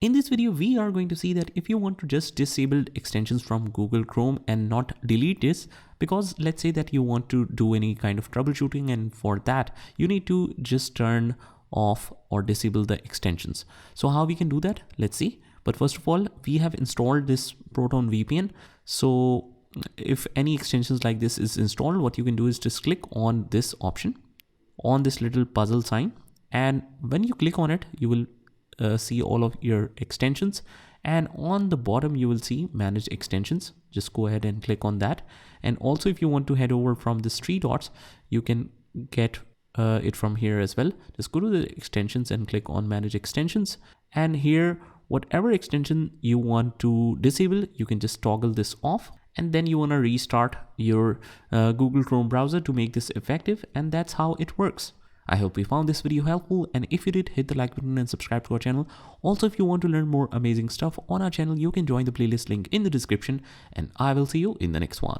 In this video, we are going to see that if you want to just disable extensions from Google Chrome and not delete this, because let's say that you want to do any kind of troubleshooting, and for that you need to just turn off or disable the extensions. So how we can do that? Let's see. But first of all, we have installed this Proton VPN. So if any extensions like this is installed, what you can do is just click on this option, on this little puzzle sign, and when you click on it, you will see all of your extensions, and on the bottom you will see manage extensions. Just go ahead and click on that. And also, if you want to head over from the three dots, you can get it from here as well. Just go to the extensions and click on manage extensions, and here whatever extension you want to disable, you can just toggle this off, and then you want to restart your Google Chrome browser to make this effective, and that's how it works. I hope you found this video helpful, and if you did, hit the like button and subscribe to our channel. Also, if you want to learn more amazing stuff on our channel, you can join the playlist link in the description, and I will see you in the next one.